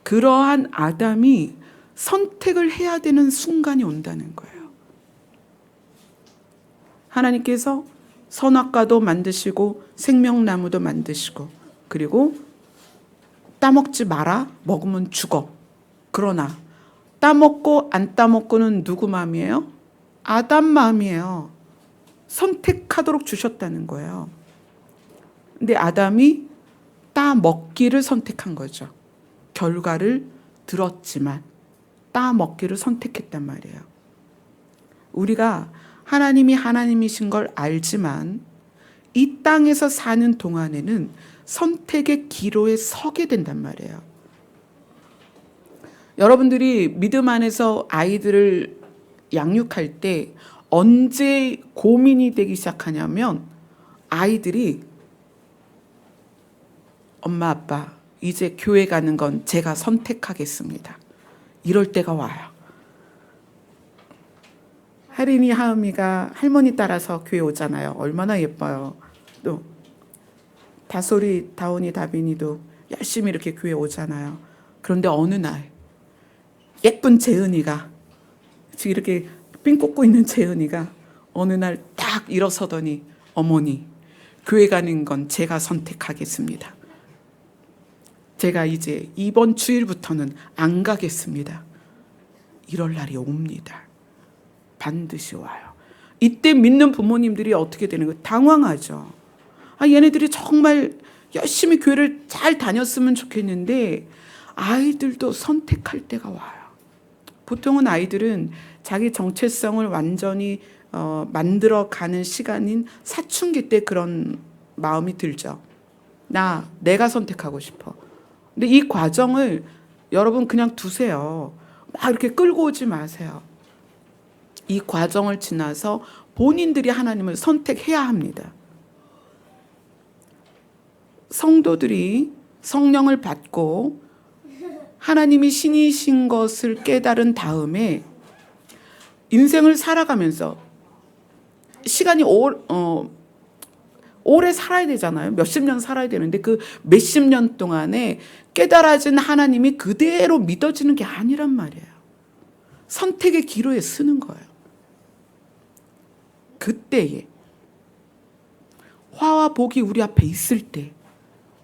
그러한 아담이 선택을 해야 되는 순간이 온다는 거예요. 하나님께서 선악과도 만드시고 생명나무도 만드시고, 그리고 따먹지 마라. 먹으면 죽어. 그러나 따먹고 안 따먹고는 누구 마음이에요? 아담 마음이에요. 선택하도록 주셨다는 거예요. 근데 아담이 따먹기를 선택한 거죠. 결과를 들었지만 따먹기를 선택했단 말이에요. 우리가 하나님이 하나님이신 걸 알지만 이 땅에서 사는 동안에는 선택의 기로에 서게 된단 말이에요. 여러분들이 믿음 안에서 아이들을 양육할 때 언제 고민이 되기 시작하냐면, 아이들이 엄마 아빠 이제 교회 가는 건 제가 선택하겠습니다. 이럴 때가 와요. 혜린이 하음이가 할머니 따라서 교회 오잖아요. 얼마나 예뻐요. 또 다솔이, 다온이, 다빈이도 열심히 이렇게 교회 오잖아요. 그런데 어느 날 예쁜 재은이가, 지금 이렇게 삥 꽂고 있는 재은이가 어느 날 딱 일어서더니, 어머니, 교회 가는 건 제가 선택하겠습니다. 제가 이제 이번 주일부터는 안 가겠습니다. 이럴 날이 옵니다. 반드시 와요. 이때 믿는 부모님들이 어떻게 되는 거예요? 당황하죠. 얘네들이 정말 열심히 교회를 잘 다녔으면 좋겠는데 아이들도 선택할 때가 와요. 보통은 아이들은 자기 정체성을 완전히 만들어가는 시간인 사춘기 때 그런 마음이 들죠. 내가 선택하고 싶어. 근데 이 과정을 여러분 그냥 두세요. 막 이렇게 끌고 오지 마세요. 이 과정을 지나서 본인들이 하나님을 선택해야 합니다. 성도들이 성령을 받고 하나님이 신이신 것을 깨달은 다음에 인생을 살아가면서 시간이 오래 살아야 되잖아요. 몇십 년 살아야 되는데 그 몇십 년 동안에 깨달아진 하나님이 그대로 믿어지는 게 아니란 말이에요. 선택의 기로에 쓰는 거예요. 그때에 화와 복이 우리 앞에 있을 때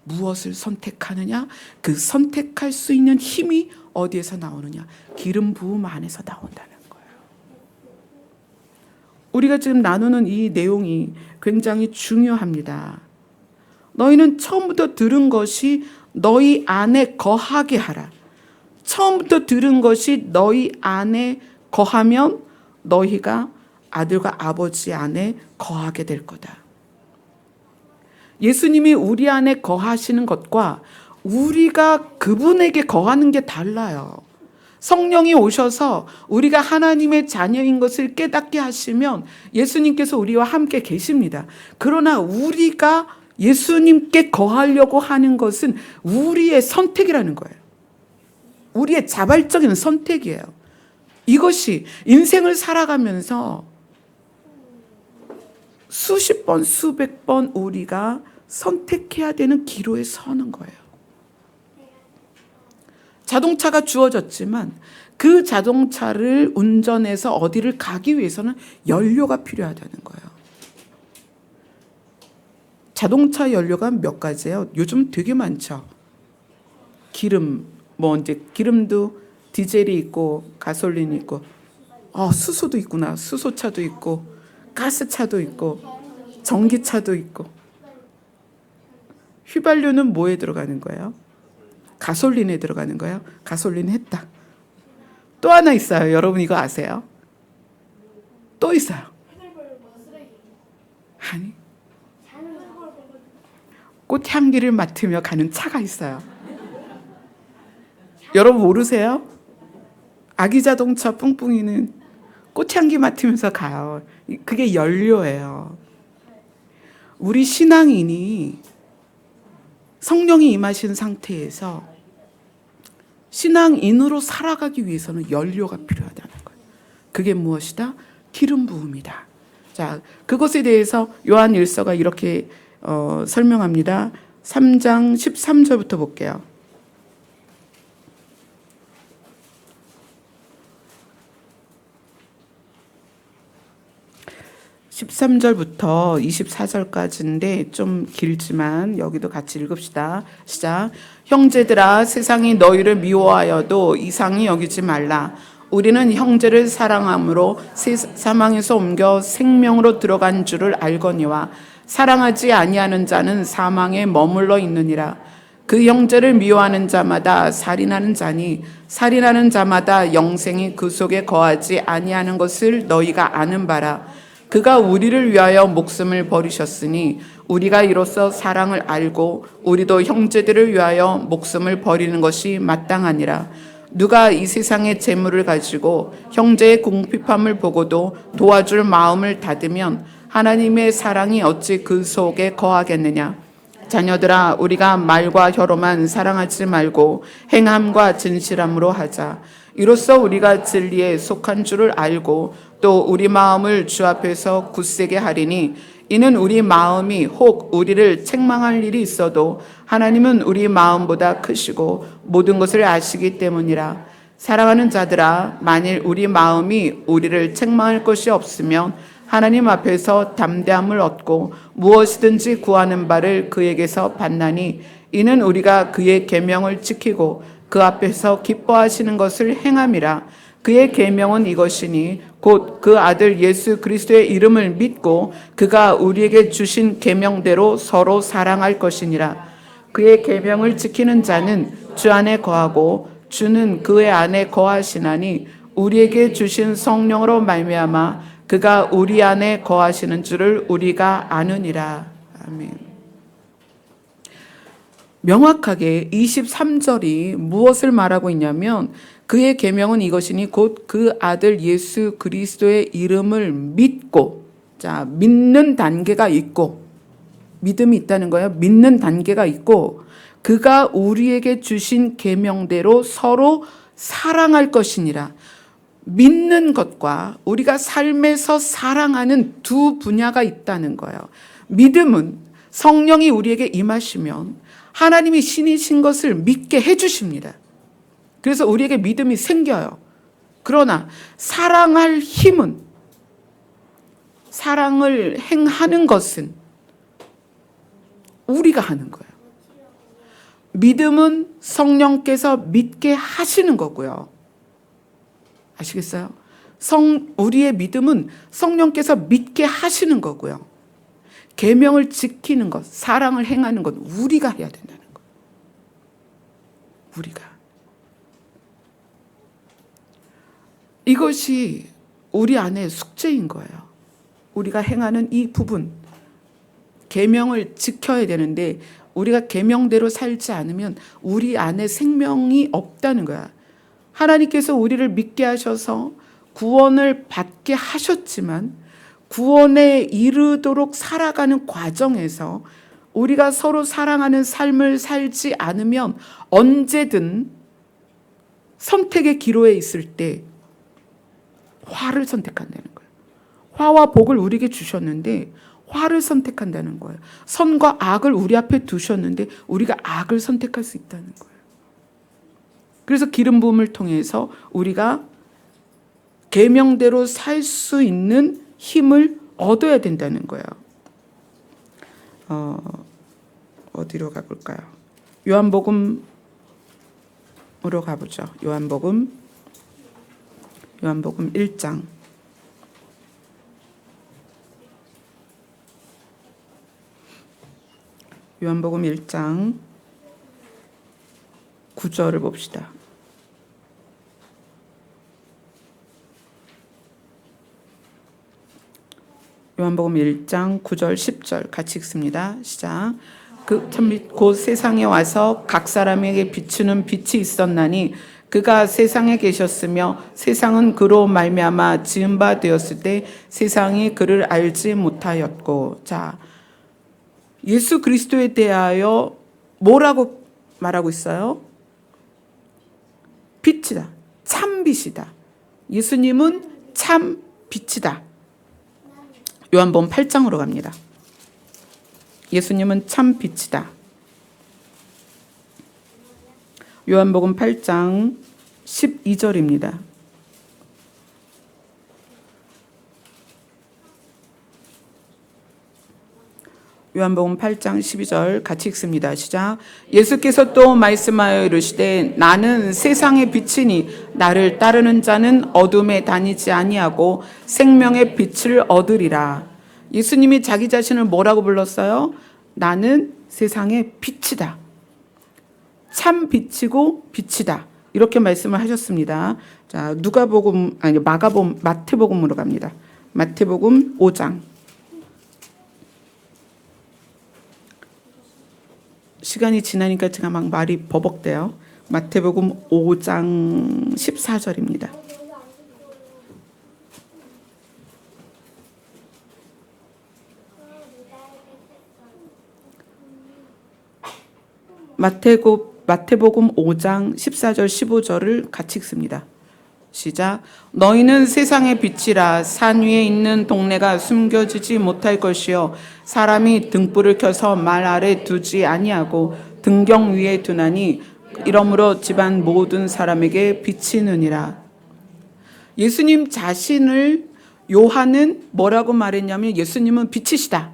무엇을 선택하느냐? 그 선택할 수 있는 힘이 어디에서 나오느냐? 기름 부음 안에서 나온다는 거예요. 우리가 지금 나누는 이 내용이 굉장히 중요합니다. 너희는 처음부터 들은 것이 너희 안에 거하게 하라. 처음부터 들은 것이 너희 안에 거하면 너희가 아들과 아버지 안에 거하게 될 거다. 예수님이 우리 안에 거하시는 것과 우리가 그분에게 거하는 게 달라요. 성령이 오셔서 우리가 하나님의 자녀인 것을 깨닫게 하시면 예수님께서 우리와 함께 계십니다. 그러나 우리가 예수님께 거하려고 하는 것은 우리의 선택이라는 거예요. 우리의 자발적인 선택이에요. 이것이 인생을 살아가면서 수십 번, 수백 번 우리가 선택해야 되는 기로에 서는 거예요. 자동차가 주어졌지만 그 자동차를 운전해서 어디를 가기 위해서는 연료가 필요하다는 거예요. 자동차 연료가 몇 가지예요? 요즘 되게 많죠. 기름, 이제 기름도 디젤이 있고 가솔린이 있고, 수소도 있구나. 수소차도 있고, 가스차도 있고, 전기차도 있고. 휘발유는 뭐에 들어가는 거예요? 가솔린에 들어가는 거예요? 가솔린 했다. 또 하나 있어요. 여러분 이거 아세요? 또 있어요. 아니, 꽃향기를 맡으며 가는 차가 있어요. 여러분 모르세요? 아기 자동차 뿡뿡이는 꽃향기 맡으면서 가요. 그게 연료예요. 우리 신앙인이 성령이 임하신 상태에서 신앙인으로 살아가기 위해서는 연료가 필요하다는 거예요. 그게 무엇이다? 기름 부음이다. 자, 그것에 대해서 요한 1서가 이렇게 설명합니다. 3장 13절부터 볼게요. 13절부터 24절까지인데 좀 길지만 여기도 같이 읽읍시다. 시작. 형제들아, 세상이 너희를 미워하여도 이상히 여기지 말라. 우리는 형제를 사랑함으로 사망에서 옮겨 생명으로 들어간 줄을 알거니와 사랑하지 아니하는 자는 사망에 머물러 있느니라. 그 형제를 미워하는 자마다 살인하는 자니 살인하는 자마다 영생이 그 속에 거하지 아니하는 것을 너희가 아는 바라. 그가 우리를 위하여 목숨을 버리셨으니 우리가 이로써 사랑을 알고 우리도 형제들을 위하여 목숨을 버리는 것이 마땅하니라. 누가 이 세상의 재물을 가지고 형제의 궁핍함을 보고도 도와줄 마음을 닫으면 하나님의 사랑이 어찌 그 속에 거하겠느냐. 자녀들아, 우리가 말과 혀로만 사랑하지 말고 행함과 진실함으로 하자. 이로써 우리가 진리에 속한 줄을 알고 또 우리 마음을 주 앞에서 굳세게 하리니 이는 우리 마음이 혹 우리를 책망할 일이 있어도 하나님은 우리 마음보다 크시고 모든 것을 아시기 때문이라. 사랑하는 자들아, 만일 우리 마음이 우리를 책망할 것이 없으면 하나님 앞에서 담대함을 얻고 무엇이든지 구하는 바를 그에게서 받나니 이는 우리가 그의 계명을 지키고 그 앞에서 기뻐하시는 것을 행함이라. 그의 계명은 이것이니 곧 그 아들 예수 그리스도의 이름을 믿고 그가 우리에게 주신 계명대로 서로 사랑할 것이니라. 그의 계명을 지키는 자는 주 안에 거하고 주는 그의 안에 거하시나니 우리에게 주신 성령으로 말미암아 그가 우리 안에 거하시는 줄을 우리가 아느니라. 아멘. 명확하게 23절이 무엇을 말하고 있냐면 그의 계명은 이것이니 곧 그 아들 예수 그리스도의 이름을 믿고 자, 믿는 단계가 있고, 믿음이 있다는 거예요. 믿는 단계가 있고, 그가 우리에게 주신 계명대로 서로 사랑할 것이니라. 믿는 것과 우리가 삶에서 사랑하는 두 분야가 있다는 거예요. 믿음은 성령이 우리에게 임하시면 하나님이 신이신 것을 믿게 해주십니다. 그래서 우리에게 믿음이 생겨요. 그러나 사랑할 힘은, 사랑을 행하는 것은 우리가 하는 거예요. 믿음은 성령께서 믿게 하시는 거고요. 아시겠어요? 우리의 믿음은 성령께서 믿게 하시는 거고요. 계명을 지키는 것, 사랑을 행하는 것 우리가 해야 된다는 거예요. 우리가. 이것이 우리 안에 숙제인 거예요. 우리가 행하는 이 부분, 계명을 지켜야 되는데 우리가 계명대로 살지 않으면 우리 안에 생명이 없다는 거야. 하나님께서 우리를 믿게 하셔서 구원을 받게 하셨지만 구원에 이르도록 살아가는 과정에서 우리가 서로 사랑하는 삶을 살지 않으면 언제든 선택의 기로에 있을 때 화를 선택한다는 거예요. 화와 복을 우리에게 주셨는데 화를 선택한다는 거예요. 선과 악을 우리 앞에 두셨는데 우리가 악을 선택할 수 있다는 거예요. 그래서 기름 부음을 통해서 우리가 계명대로 살 수 있는 힘을 얻어야 된다는 거예요. 어디로 가볼까요? 요한복음으로 가보죠. 요한복음 1장. 요한복음 1장 9절을 봅시다. 요한복음 1장 9절 10절 같이 읽습니다. 시작. 곧 세상에 와서 각 사람에게 비추는 빛이 있었나니 그가 세상에 계셨으며 세상은 그로 말미암아 지은 바 되었을 때 세상이 그를 알지 못하였고. 자, 예수 그리스도에 대하여 뭐라고 말하고 있어요? 빛이다. 참 빛이다. 예수님은 참 빛이다. 요한복음 8장으로 갑니다. 예수님은 참 빛이다. 요한복음 8장 12절입니다. 요한복음 8장 12절 같이 읽습니다. 시작. 예수께서 또 말씀하여 이르시되 나는 세상의 빛이니 나를 따르는 자는 어둠에 다니지 아니하고 생명의 빛을 얻으리라. 예수님이 자기 자신을 뭐라고 불렀어요? 나는 세상의 빛이다. 참 빛이고 빛이다. 이렇게 말씀을 하셨습니다. 자, 마태복음으로 갑니다. 마태복음 5장. 시간이 지나니까 제가 막 말이 버벅대요. 마태복음 5장 14절입니다. 마태복음 5장 14절 15절을 같이 읽습니다. 시작. 너희는 세상의 빛이라. 산 위에 있는 동네가 숨겨지지 못할 것이요 사람이 등불을 켜서 말 아래 두지 아니하고 등경 위에 두나니 이러므로 집안 모든 사람에게 비치느니라. 예수님 자신을 요한은 뭐라고 말했냐면 예수님은 빛이시다.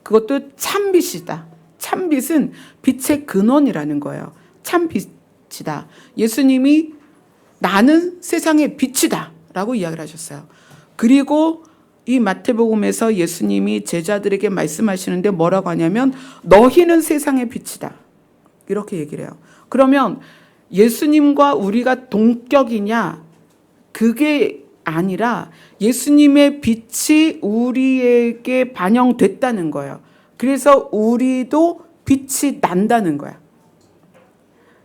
그것도 참빛이다. 참빛은 빛의 근원이라는 거예요. 참빛이다. 예수님이 나는 세상의 빛이다 라고 이야기를 하셨어요. 그리고 이 마태복음에서 예수님이 제자들에게 말씀하시는데 뭐라고 하냐면 너희는 세상의 빛이다 이렇게 얘기를 해요. 그러면 예수님과 우리가 동격이냐? 그게 아니라 예수님의 빛이 우리에게 반영됐다는 거예요. 그래서 우리도 빛이 난다는 거야.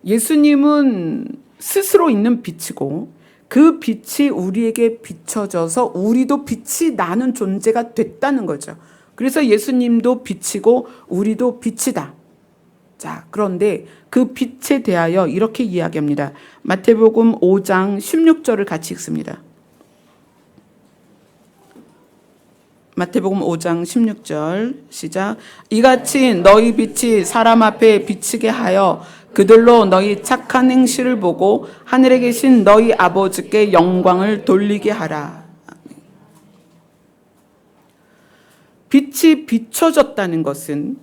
예수님은 스스로 있는 빛이고 그 빛이 우리에게 비춰져서 우리도 빛이 나는 존재가 됐다는 거죠. 그래서 예수님도 빛이고 우리도 빛이다. 자, 그런데 그 빛에 대하여 이렇게 이야기합니다. 마태복음 5장 16절을 같이 읽습니다. 마태복음 5장 16절 시작. 이같이 너희 빛이 사람 앞에 비치게 하여 그들로 너희 착한 행실을 보고 하늘에 계신 너희 아버지께 영광을 돌리게 하라. 빛이 비춰졌다는 것은,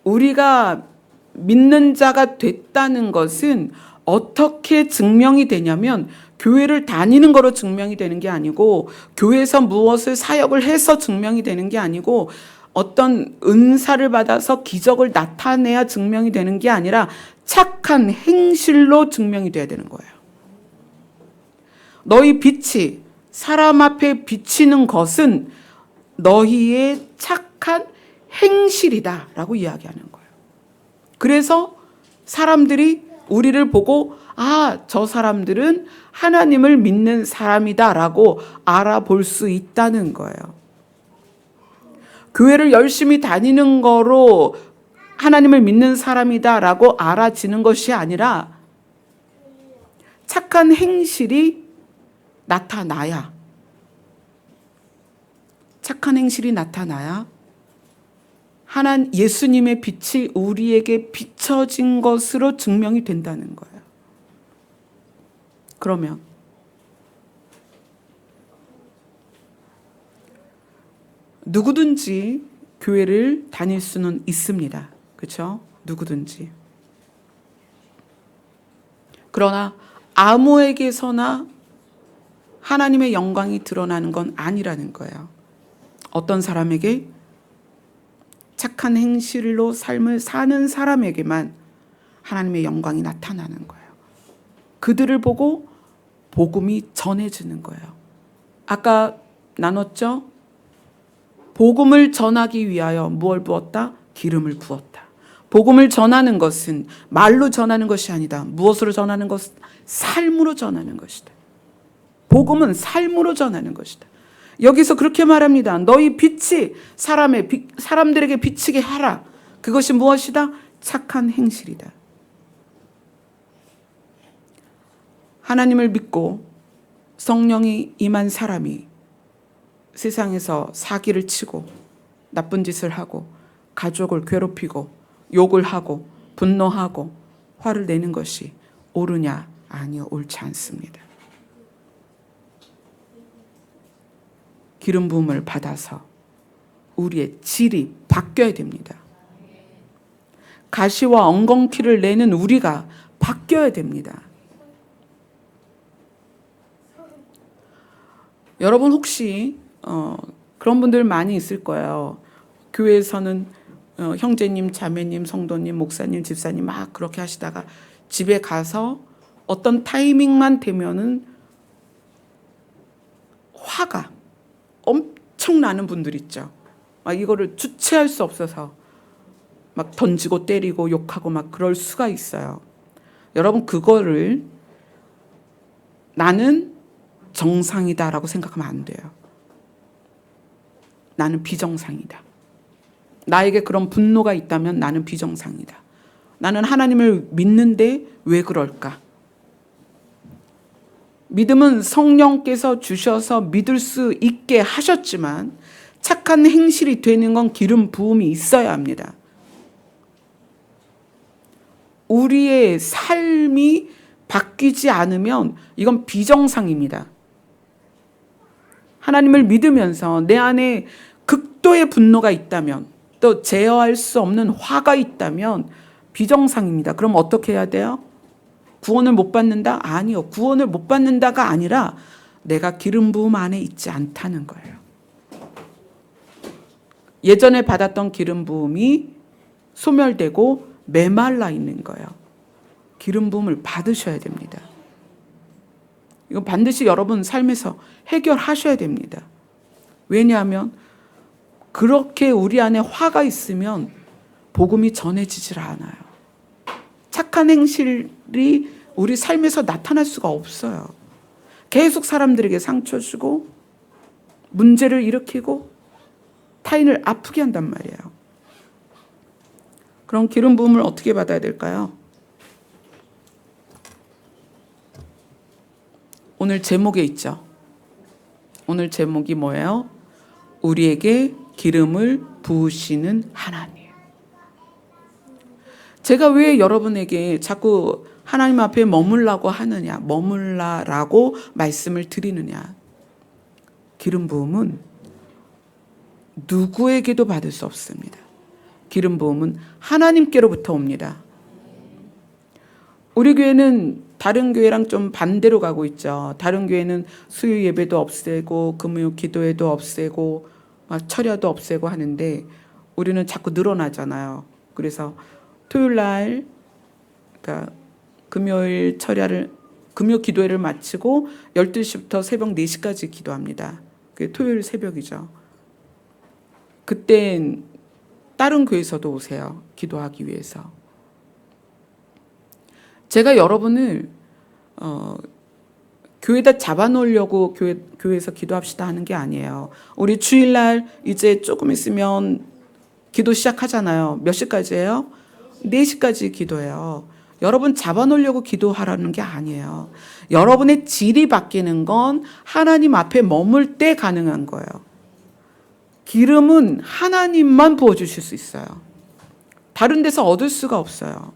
우리가 믿는 자가 됐다는 것은 어떻게 증명이 되냐면, 교회를 다니는 거로 증명이 되는 게 아니고, 교회에서 무엇을 사역을 해서 증명이 되는 게 아니고, 어떤 은사를 받아서 기적을 나타내야 증명이 되는 게 아니라 착한 행실로 증명이 돼야 되는 거예요. 너희 빛이 사람 앞에 비치는 것은 너희의 착한 행실이다 라고 이야기하는 거예요. 그래서 사람들이 우리를 보고 저 사람들은 하나님을 믿는 사람이다 라고 알아볼 수 있다는 거예요. 교회를 열심히 다니는 거로 하나님을 믿는 사람이다 라고 알아지는 것이 아니라 착한 행실이 나타나야, 착한 행실이 나타나야 예수님의 빛이 우리에게 비춰진 것으로 증명이 된다는 거예요. 그러면 누구든지 교회를 다닐 수는 있습니다. 그렇죠? 누구든지. 그러나 아무에게서나 하나님의 영광이 드러나는 건 아니라는 거예요. 어떤 사람에게, 착한 행실로 삶을 사는 사람에게만 하나님의 영광이 나타나는 거예요. 그들을 보고 복음이 전해지는 거예요. 아까 나눴죠? 복음을 전하기 위하여 무엇을 부었다? 기름을 부었다. 복음을 전하는 것은 말로 전하는 것이 아니다. 무엇으로 전하는 것? 삶으로 전하는 것이다. 복음은 삶으로 전하는 것이다. 여기서 그렇게 말합니다. 너희 빛이 사람들에게 비치게 하라. 그것이 무엇이다? 착한 행실이다. 하나님을 믿고 성령이 임한 사람이 세상에서 사기를 치고 나쁜 짓을 하고 가족을 괴롭히고 욕을 하고 분노하고 화를 내는 것이 옳으냐? 아니요, 옳지 않습니다. 기름 부음을 받아서 우리의 질이 바뀌어야 됩니다. 가시와 엉겅퀴를 내는 우리가 바뀌어야 됩니다. 여러분 혹시 그런 분들 많이 있을 거예요. 교회에서는 형제님, 자매님, 성도님, 목사님, 집사님 막 그렇게 하시다가 집에 가서 어떤 타이밍만 되면은 화가 엄청 나는 분들 있죠. 막 이거를 주체할 수 없어서 막 던지고 때리고 욕하고 막 그럴 수가 있어요. 여러분 그거를 나는 정상이다라고 생각하면 안 돼요. 나는 비정상이다. 나에게 그런 분노가 있다면 나는 비정상이다. 나는 하나님을 믿는데 왜 그럴까? 믿음은 성령께서 주셔서 믿을 수 있게 하셨지만 착한 행실이 되는 건 기름 부음이 있어야 합니다. 우리의 삶이 바뀌지 않으면 이건 비정상입니다. 하나님을 믿으면서 내 안에 극도의 분노가 있다면, 또 제어할 수 없는 화가 있다면 비정상입니다. 그럼 어떻게 해야 돼요? 구원을 못 받는다? 아니요. 구원을 못 받는다가 아니라 내가 기름 부음 안에 있지 않다는 거예요. 예전에 받았던 기름 부음이 소멸되고 메말라 있는 거예요. 기름 부음을 받으셔야 됩니다. 이건 반드시 여러분 삶에서 해결하셔야 됩니다. 왜냐하면 그렇게 우리 안에 화가 있으면 복음이 전해지질 않아요. 착한 행실이 우리 삶에서 나타날 수가 없어요. 계속 사람들에게 상처 주고 문제를 일으키고 타인을 아프게 한단 말이에요. 그럼 기름 부음을 어떻게 받아야 될까요? 오늘 제목에 있죠. 오늘 제목이 뭐예요? 우리에게 기름을 부으시는 하나님. 제가 왜 여러분에게 자꾸 하나님 앞에 머물라고 하느냐, 머물라라고 말씀을 드리느냐. 기름 부음은 누구에게도 받을 수 없습니다. 기름 부음은 하나님께로부터 옵니다. 우리 교회는 다른 교회랑 좀 반대로 가고 있죠. 다른 교회는 수요 예배도 없애고 금요 기도회도 없애고 막 철야도 없애고 하는데 우리는 자꾸 늘어나잖아요. 그래서 토요일 날 그러니까 금요일 철야를 금요 기도회를 마치고 12시부터 새벽 4시까지 기도합니다. 그게 토요일 새벽이죠. 그땐 다른 교회에서도 오세요. 기도하기 위해서. 제가 여러분을 교회에다 잡아놓으려고 교회에서 기도합시다 하는 게 아니에요. 우리 주일날 이제 조금 있으면 기도 시작하잖아요. 몇 시까지예요? 4시까지 기도해요. 여러분 잡아놓으려고 기도하라는 게 아니에요. 여러분의 질이 바뀌는 건 하나님 앞에 머물 때 가능한 거예요. 기름은 하나님만 부어주실 수 있어요. 다른 데서 얻을 수가 없어요.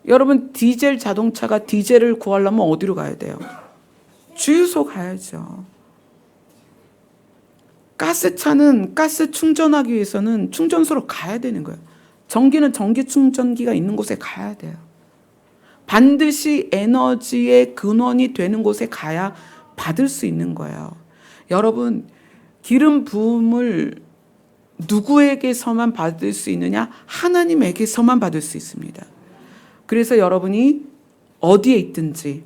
여러분 디젤 자동차가 디젤을 구하려면 어디로 가야 돼요? 주유소 가야죠. 가스차는 가스 충전하기 위해서는 충전소로 가야 되는 거예요. 전기는 전기 충전기가 있는 곳에 가야 돼요. 반드시 에너지의 근원이 되는 곳에 가야 받을 수 있는 거예요. 여러분 기름 부음을 누구에게서만 받을 수 있느냐? 하나님에게서만 받을 수 있습니다. 그래서 여러분이 어디에 있든지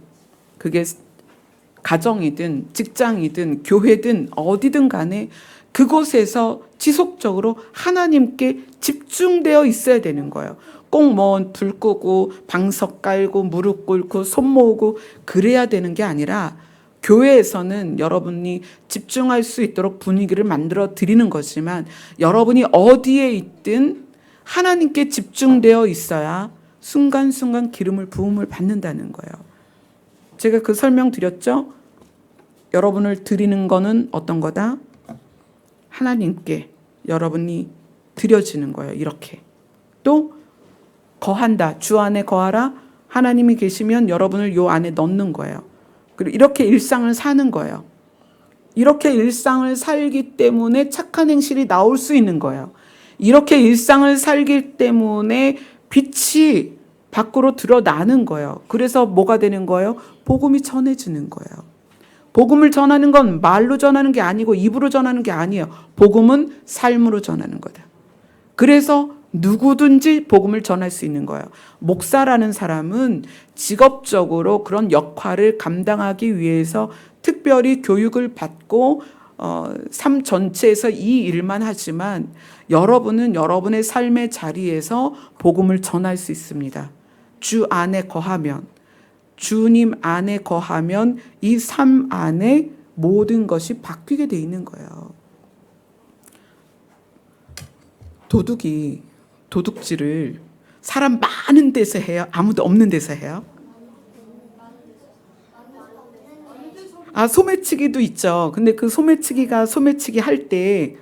그게 가정이든 직장이든 교회든 어디든 간에 그곳에서 지속적으로 하나님께 집중되어 있어야 되는 거예요. 꼭 뭐 불 끄고 방석 깔고 무릎 꿇고 손 모으고 그래야 되는 게 아니라 교회에서는 여러분이 집중할 수 있도록 분위기를 만들어 드리는 거지만 여러분이 어디에 있든 하나님께 집중되어 있어야 순간순간 기름을 부음을 받는다는 거예요. 제가 그 설명 드렸죠? 여러분을 드리는 거는 어떤 거다? 하나님께 여러분이 드려지는 거예요. 이렇게. 또 거한다. 주 안에 거하라. 하나님이 계시면 여러분을 요 안에 넣는 거예요. 그리고 이렇게 일상을 사는 거예요. 이렇게 일상을 살기 때문에 착한 행실이 나올 수 있는 거예요. 이렇게 일상을 살기 때문에 빛이 밖으로 드러나는 거예요. 그래서 뭐가 되는 거예요? 복음이 전해지는 거예요. 복음을 전하는 건 말로 전하는 게 아니고 입으로 전하는 게 아니에요. 복음은 삶으로 전하는 거다. 그래서 누구든지 복음을 전할 수 있는 거예요. 목사라는 사람은 직업적으로 그런 역할을 감당하기 위해서 특별히 교육을 받고 삶 전체에서 이 일만 하지만 여러분은 여러분의 삶의 자리에서 복음을 전할 수 있습니다. 주 안에 거하면, 주님 안에 거하면 이 삶 안에 모든 것이 바뀌게 돼 있는 거예요. 도둑질을 사람 많은 데서 해요? 아무도 없는 데서 해요? 소매치기도 있죠. 근데 그 소매치기가 소매치기 할 때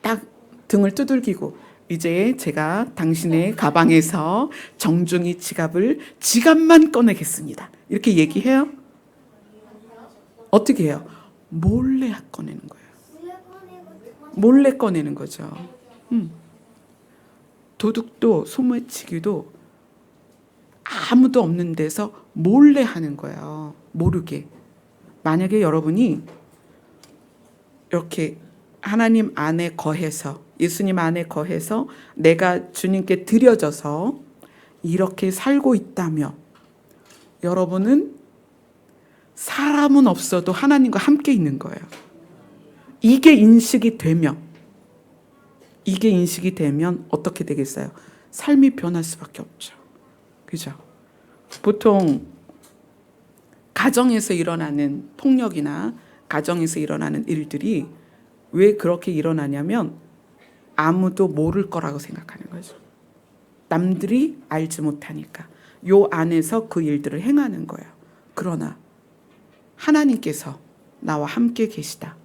딱 등을 두들기고 이제 제가 당신의 가방에서 정중히 지갑만 꺼내겠습니다. 이렇게 얘기해요? 어떻게 해요? 몰래 꺼내는 거예요. 몰래 꺼내는 거죠. 도둑도 소매치기도 아무도 없는 데서 몰래 하는 거예요. 모르게. 만약에 여러분이 이렇게 하나님 안에 거해서 예수님 안에 거해서 내가 주님께 드려져서 이렇게 살고 있다며 여러분은 사람은 없어도 하나님과 함께 있는 거예요. 이게 인식이 되면 어떻게 되겠어요? 삶이 변할 수밖에 없죠. 그죠? 보통 가정에서 일어나는 폭력이나 가정에서 일어나는 일들이 왜 그렇게 일어나냐면 아무도 모를 거라고 생각하는 거죠. 남들이 알지 못하니까 요 안에서 그 일들을 행하는 거예요. 그러나 하나님께서 나와 함께 계시다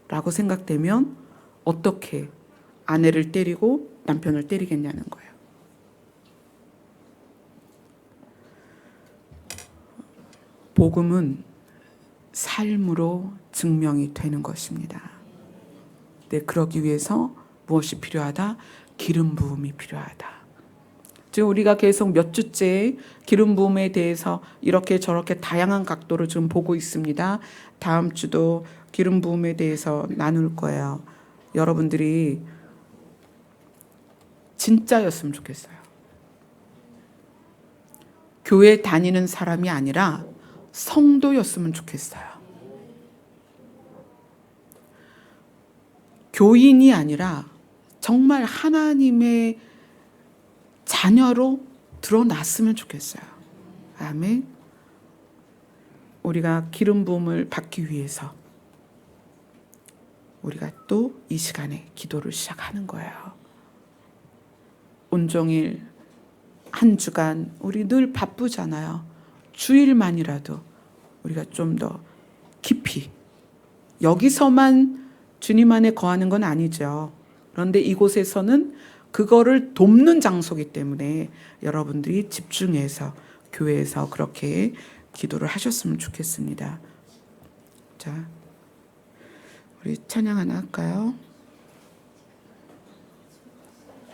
라고 생각되면 어떻게 아내를 때리고 남편을 때리겠냐는 거예요. 복음은 삶으로 증명이 되는 것입니다. 네, 그러기 위해서 무엇이 필요하다? 기름 부음이 필요하다. 지금 우리가 계속 몇 주째 기름 부음에 대해서 이렇게 저렇게 다양한 각도로 좀 보고 있습니다. 다음 주도 기름 부음에 대해서 나눌 거예요. 여러분들이 진짜였으면 좋겠어요. 교회 다니는 사람이 아니라 성도였으면 좋겠어요. 교인이 아니라 정말 하나님의 자녀로 드러났으면 좋겠어요. 아멘. 우리가 기름 부음을 받기 위해서 우리가 또 이 시간에 기도를 시작하는 거예요. 온종일 한 주간 우리 늘 바쁘잖아요. 주일만이라도 우리가 좀 더 깊이 여기서만 주님 안에 거하는 건 아니죠. 그런데 이곳에서는 그거를 돕는 장소이기 때문에 여러분들이 집중해서 교회에서 그렇게 기도를 하셨으면 좋겠습니다. 자, 우리 찬양 하나 할까요?